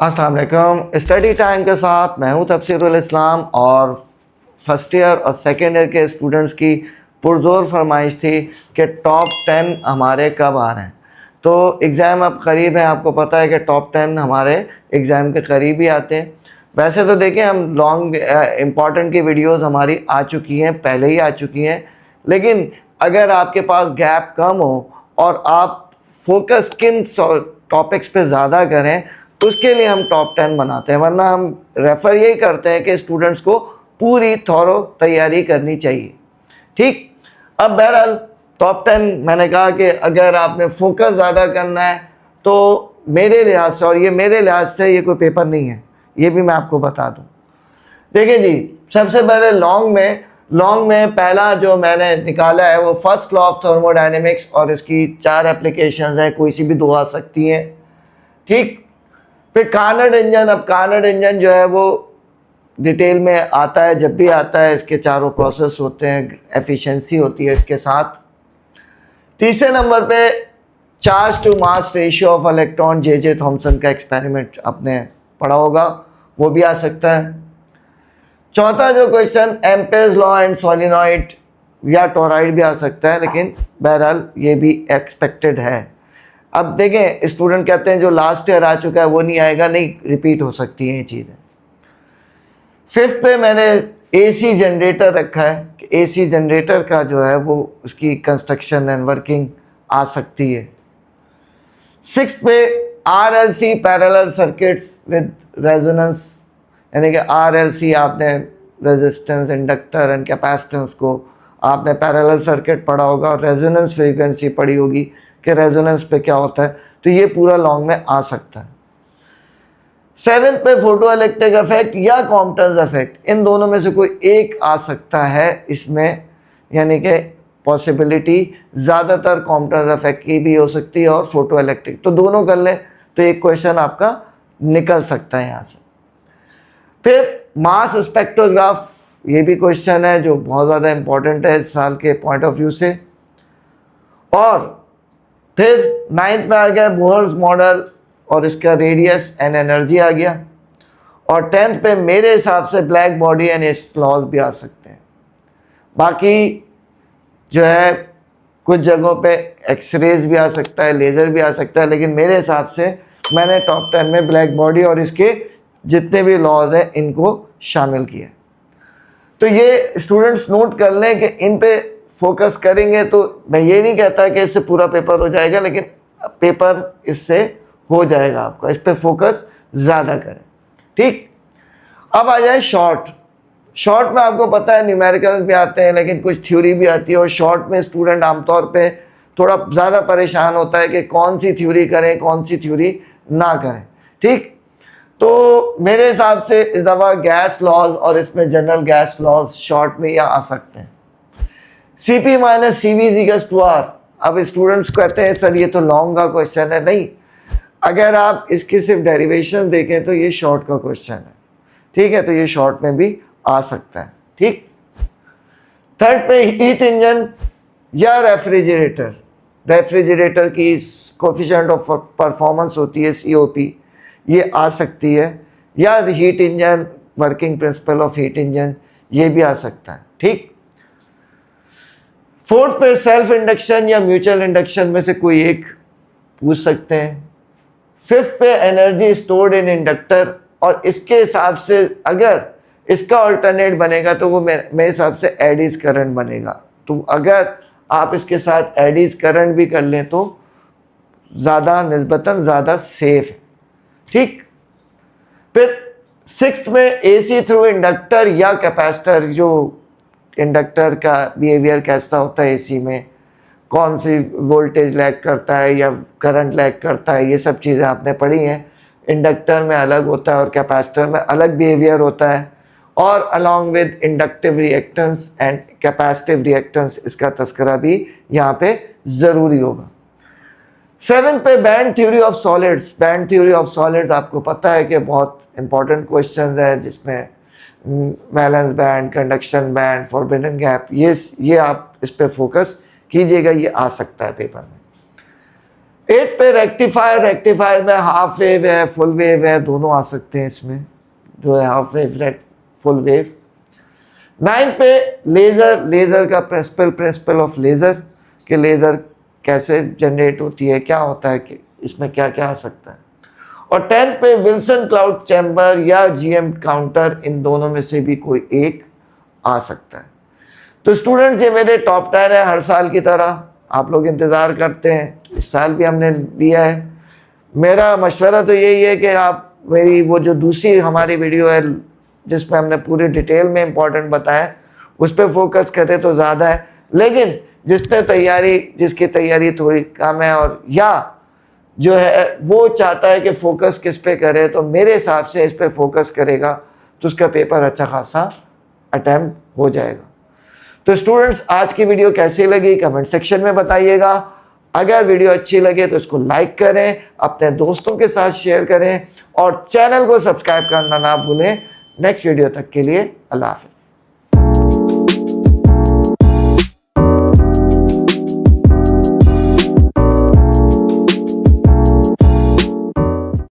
अस्सलाम वालेकुम। Study time के साथ मैं हूं तफसीरुल इस्लाम और फर्स्ट ईयर और सेकेंड ईयर के स्टूडेंट्स की पुरजोर फरमाइश थी कि टॉप 10 हमारे कब आ रहे हैं। तो एग्ज़ाम अब करीब है, आपको पता है कि टॉप 10 हमारे एग्ज़ाम के करीब ही आते हैं। वैसे तो देखें, हम लॉन्ग इम्पॉर्टेंट की वीडियोस हमारी आ चुकी हैं, पहले ही आ चुकी हैं, लेकिन अगर आपके पास गैप कम हो और आप फोकस किन टॉपिक्स पे ज़्यादा करें, उसके लिए हम टॉप 10 बनाते हैं। वरना हम रेफ़र यही करते हैं कि स्टूडेंट्स को पूरी थॉरो तैयारी करनी चाहिए। ठीक, अब बहरहाल टॉप 10 मैंने कहा कि अगर आपने फोकस ज़्यादा करना है तो मेरे लिहाज से, और ये मेरे लिहाज से ये कोई पेपर नहीं है, ये भी मैं आपको बता दूं। देखिए जी, सबसे पहले लॉन्ग में पहला जो मैंने निकाला है वो फर्स्ट लॉ ऑफ थर्मोडायनेमिक्स, और इसकी 4 एप्लीकेशंस हैं, कोई सी भी 2 आ सकती हैं। ठीक, फिर कार्नट इंजन। अब कार्नट इंजन जो है वो डिटेल में आता है, जब भी आता है इसके चारों प्रोसेस होते हैं, एफिशिएंसी होती है इसके साथ। तीसरे नंबर पे charge to mass ratio of electron, J Thomson का एक्सपेरिमेंट आपने पढ़ा होगा, वो भी आ सकता है। चौथा जो question, Ampere's law and solenoid या टोरॉइड भी आ सकता है, लेकिन बहरहाल ये भी एक्सपेक्टेड है। अब देखें, स्टूडेंट कहते हैं जो लास्ट ईयर आ चुका है वो नहीं आएगा, नहीं, रिपीट हो सकती हैं ये चीज़ें। फिफ्थ पे मैंने एसी जनरेटर रखा है कि एसी जनरेटर का जो है वो उसकी कंस्ट्रक्शन एंड वर्किंग आ सकती है। सिक्स्थ पे RLC, parallel circuits with resonance, यानी कि आरएलसी आपने रेजिस्टेंस, इंडक्टर एंड कैपेसिटेंस को आपने पैरेलल सर्किट पढ़ा होगा और रेजोनेंस फ्रीक्वेंसी पढ़ी होगी कि रेजोनेंस पे क्या होता है, तो ये पूरा लॉन्ग में आ सकता है। सेवेंथ पे फोटो इलेक्ट्रिक इफेक्ट या कॉम्पटन्स इफेक्ट, इन दोनों में से कोई एक आ सकता है इसमें, यानी कि पॉसिबिलिटी ज़्यादातर कॉम्पटन्स इफेक्ट की भी हो सकती है और फोटो इलेक्ट्रिक, तो दोनों कर लें तो एक क्वेश्चन आपका निकल सकता है यहाँ से। फिर मास स्पेक्ट्रोग्राफ, ये भी क्वेश्चन है जो बहुत ज़्यादा इंपॉर्टेंट है इस साल के पॉइंट ऑफ व्यू से। और फिर 9th में आ गया बोहर्स मॉडल और इसका रेडियस एंड एनर्जी आ गया। और 10th पे मेरे हिसाब से black body and its laws भी आ सकते हैं। बाकी जो है कुछ जगहों पे एक्सरेज भी आ सकता है, लेज़र भी आ सकता है, लेकिन मेरे हिसाब से मैंने टॉप 10 में ब्लैक बॉडी और इसके जितने भी लॉज हैं इनको शामिल किया। तो ये स्टूडेंट्स नोट कर लें कि इन पे फोकस करेंगे तो मैं ये नहीं कहता कि इससे पूरा पेपर हो जाएगा, लेकिन पेपर इससे हो जाएगा आपका, इस पे फोकस ज़्यादा करें। ठीक, अब आ जाए शॉर्ट में आपको पता है न्यूमेरिकल भी आते हैं, लेकिन कुछ थ्योरी भी आती है, और शॉर्ट में स्टूडेंट आमतौर पे थोड़ा ज़्यादा परेशान होता है कि कौन सी थ्योरी करें, कौन सी थ्योरी ना करें। ठीक, तो मेरे हिसाब से इस दफ़ा गैस लॉज और इसमें जनरल गैस लॉज शॉर्ट में या आ सकते हैं। CP minus CV/2R। अब स्टूडेंट्स कहते हैं सर ये तो लॉन्ग का क्वेश्चन है, नहीं, अगर आप इसकी सिर्फ डेरिवेशन देखें तो ये शॉर्ट का क्वेश्चन है। ठीक है, तो ये शॉर्ट में भी आ सकता है। ठीक, थर्ड पे हीट इंजन या रेफ्रिजरेटर की कोफिशिएंट ऑफ परफॉर्मेंस होती है COP, ये आ सकती है, या heat engine, working principle of heat engine, ये भी आ सकता है। ठीक, फोर्थ पे सेल्फ इंडक्शन या म्यूचुअल इंडक्शन में से कोई एक पूछ सकते हैं। फिफ्थ पे एनर्जी स्टोर्ड इन इंडक्टर, और इसके हिसाब से अगर इसका अल्टरनेट बनेगा तो वो मेरे हिसाब से एडीज करंट बनेगा। तो अगर आप इसके साथ एडीज करंट भी कर लें तो ज़्यादा, निस्बतन ज़्यादा सेफ है। ठीक, फिर सिक्स्थ में AC थ्रू इंडक्टर या कैपेसिटर, जो इंडक्टर का बिहेवियर कैसा होता है AC में, कौन सी वोल्टेज लैग करता है या करंट लैग करता है, ये सब चीज़ें आपने पढ़ी हैं। इंडक्टर में अलग होता है और कैपेसिटर में अलग बिहेवियर होता है, और along with inductive reactance and capacitive reactance, इसका तस्करा भी यहाँ पे ज़रूरी होगा। 7th पे band theory of solids. Band theory of solids आपको पता है कि बहुत इंपॉर्टेंट क्वेश्चन है, जिसमें valence band, conduction band, forbidden gap, ये आप इस पे फोकस कीजिएगा, ये आ सकता है पेपर में। 8 पे रेक्टिफायर, रेक्टिफायर में हाफ वेव है, फुल वेव है, दोनं आ सकते हैं इसमें, जो है हाफ वेव फुल वेव। 9 पे लेज़र, लेज़र का प्रिंसिपल ऑफ लेज़र, कि लेज़र कैसे जनरेट होती है, क्या होता है, कि इसमें क्या क्या आ सकता है। और 10 पे विल्सन क्लाउड चैम्बर या जीएम काउंटर, इन दोनों में से भी कोई एक आ सकता है। तो स्टूडेंट्स, ये मेरे टॉप 10 है, हर साल की तरह आप लोग इंतज़ार करते हैं, इस साल भी हमने दिया है। मेरा मशवरा तो यही है कि आप मेरी वो जो दूसरी हमारी वीडियो है जिसमें हमने पूरी डिटेल में इंपॉर्टेंट बताया, उस पर फोकस करें तो ज़्यादा है। लेकिन जिसकी तैयारी थोड़ी कम है और या जो है वो चाहता है कि फोकस किस पे करे, तो मेरे हिसाब से इस पे फोकस करेगा तो उसका पेपर अच्छा खासा अटैम्प्ट हो जाएगा। तो स्टूडेंट्स, आज की वीडियो कैसी लगी कमेंट सेक्शन में बताइएगा। अगर वीडियो अच्छी लगे तो इसको लाइक करें, अपने दोस्तों के साथ शेयर करें और चैनल को सब्सक्राइब करना ना भूलें। नेक्स्ट वीडियो तक के लिए अल्लाह हाफ़िज़।